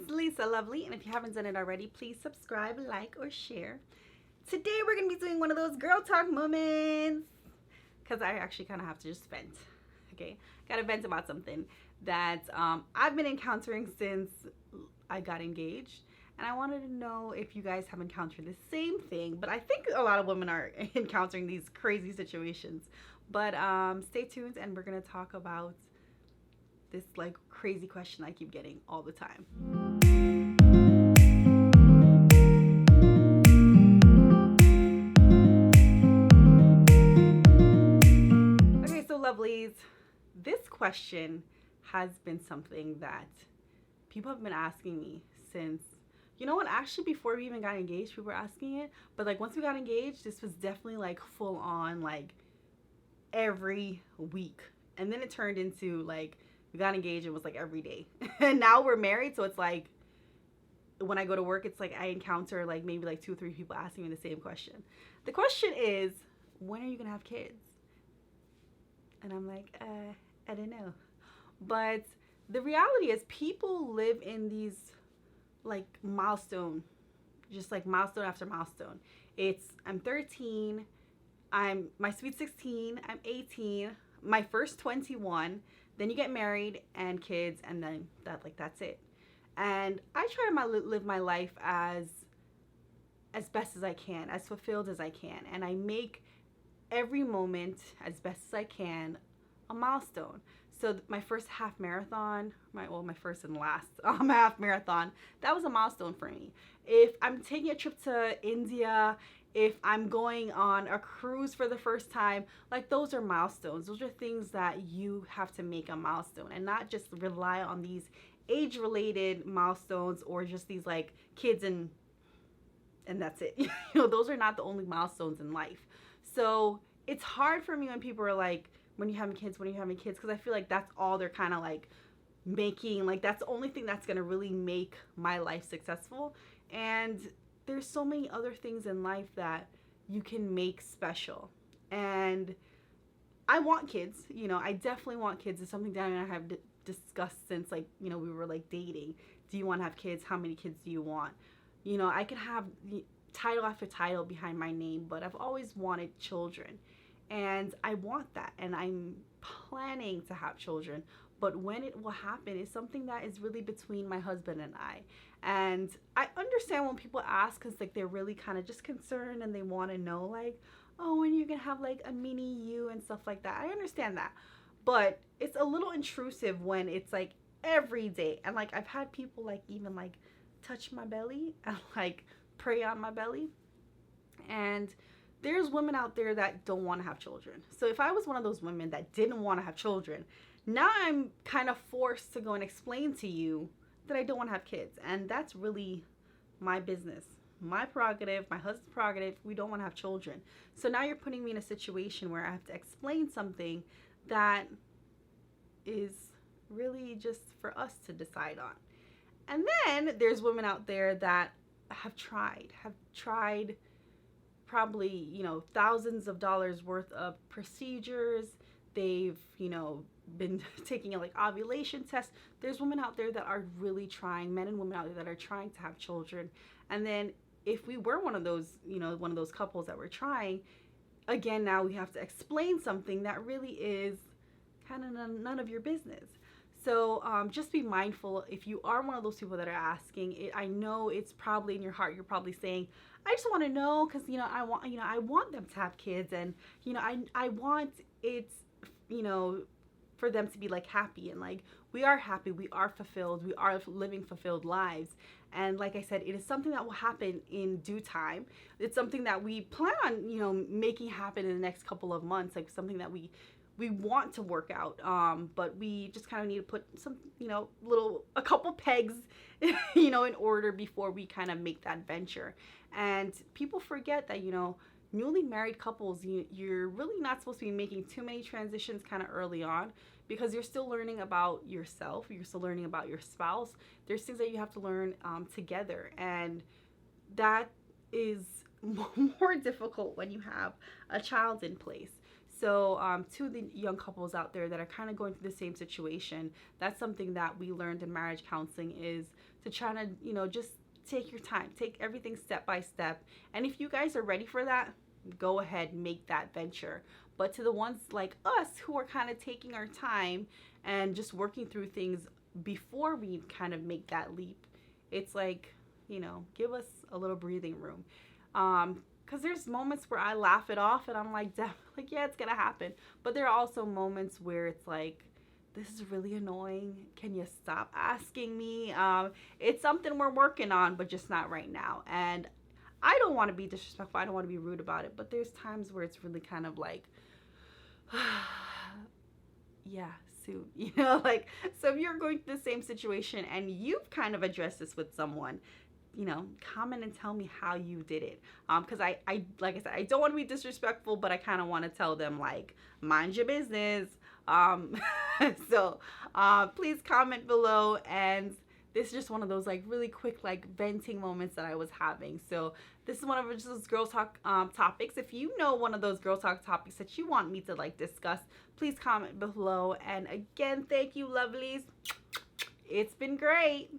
Lisa Lovely, and if you haven't done it already, please subscribe, like, or share. Today we're going to be doing one of those girl talk moments because I actually kind of have to just vent. Okay, gotta vent about something that I've been encountering since I got engaged, and I wanted to know if you guys have encountered the same thing. But I think a lot of women are encountering these crazy situations. But stay tuned, and we're gonna talk about this like crazy question I keep getting all the time. Okay, so lovelies, this question has been something that people have been asking me since, you know what, actually before we even got engaged, people were asking it. But like once we got engaged, this was definitely like full on, like every week. And then it turned into like we got engaged, it was like every day. And now we're married, so it's like when I go to work, it's like I encounter like maybe like 2 or 3 people asking me the same question. The question is, when are you gonna have kids? And I'm like, I don't know. But the reality is people live in these like milestone, just like milestone after milestone. It's I'm 13, I'm my sweet 16, I'm 18, my first 21, then you get married and kids, and then that's it. And I try to live my life as best as I can, as fulfilled as I can, and I make every moment as best as I can a milestone. So my first half marathon, my first and last half marathon, that was a milestone for me. If I'm taking a trip to India, if I'm going on a cruise for the first time, like those are milestones. Those are things that you have to make a milestone and not just rely on these age-related milestones or just these like kids and that's it. You know, those are not the only milestones in life. So it's hard for me when people are like, when you having kids, when you having kids, because I feel like that's all they're kind of like making, like that's the only thing that's going to really make my life successful. And there's so many other things in life that you can make special. And I want kids, you know, I definitely want kids. It's something that I have discussed since like, you know, we were like dating. Do you want to have kids? How many kids do you want? You know, I could have title after title behind my name, but I've always wanted children. And I want that, and I'm planning to have children. But when it will happen is something that is really between my husband and I. And I understand when people ask because like they're really kind of just concerned and they want to know like, oh, when you're gonna have like a mini you and stuff like that. I understand that, but it's a little intrusive when it's like every day. And like I've had people like even like touch my belly and like pray on my belly. And there's women out there that don't want to have children. So if I was one of those women that didn't want to have children, now I'm kind of forced to go and explain to you that I don't want to have kids. And that's really my business, my prerogative, my husband's prerogative. We don't want to have children. So now you're putting me in a situation where I have to explain something that is really just for us to decide on. And then there's women out there that have tried probably, you know, thousands of dollars worth of procedures. They've, you know, been taking like ovulation tests. There's women out there that are really trying, men and women out there that are trying to have children. And then if we were one of those, you know, one of those couples that were trying, again, now we have to explain something that really is kind of none of your business. So just be mindful if you are one of those people that are asking it. I know it's probably in your heart, you're probably saying, I just want to know because, you know, I want them to have kids, and, you know, I want it, you know, for them to be like happy, and like we are happy, we are fulfilled, we are living fulfilled lives. And like I said, it is something that will happen in due time. It's something that we plan on, you know, making happen in the next couple of months, like something that we want to work out, but we just kind of need to put some, you know, a couple pegs, you know, in order before we kind of make that venture. And people forget that, you know, newly married couples, you're really not supposed to be making too many transitions kind of early on, because you're still learning about yourself, you're still learning about your spouse. There's things that you have to learn together, and that is more difficult when you have a child in place. So to the young couples out there that are kind of going through the same situation, that's something that we learned in marriage counseling, is to try to, just take your time, take everything step by step. And if you guys are ready for that, go ahead, make that venture. But to the ones like us who are kind of taking our time and just working through things before we kind of make that leap, it's like, give us a little breathing room. Because there's moments where I laugh it off and I'm like, yeah, it's gonna happen. But there are also moments where it's like, this is really annoying. Can you stop asking me? It's something we're working on, but just not right now. And I don't want to be disrespectful. I don't want to be rude about it. But there's times where it's really kind of like, yeah, soon. Like, so if you're going through the same situation and you've kind of addressed this with someone, comment and tell me how you did it. Because I like I said, I don't want to be disrespectful, but I kind of want to tell them, like, mind your business. So please comment below. And this is just one of those, like, really quick, like, venting moments that I was having. So this is one of those girl talk topics. If you know one of those girl talk topics that you want me to, like, discuss, please comment below. And again, thank you, lovelies. It's been great.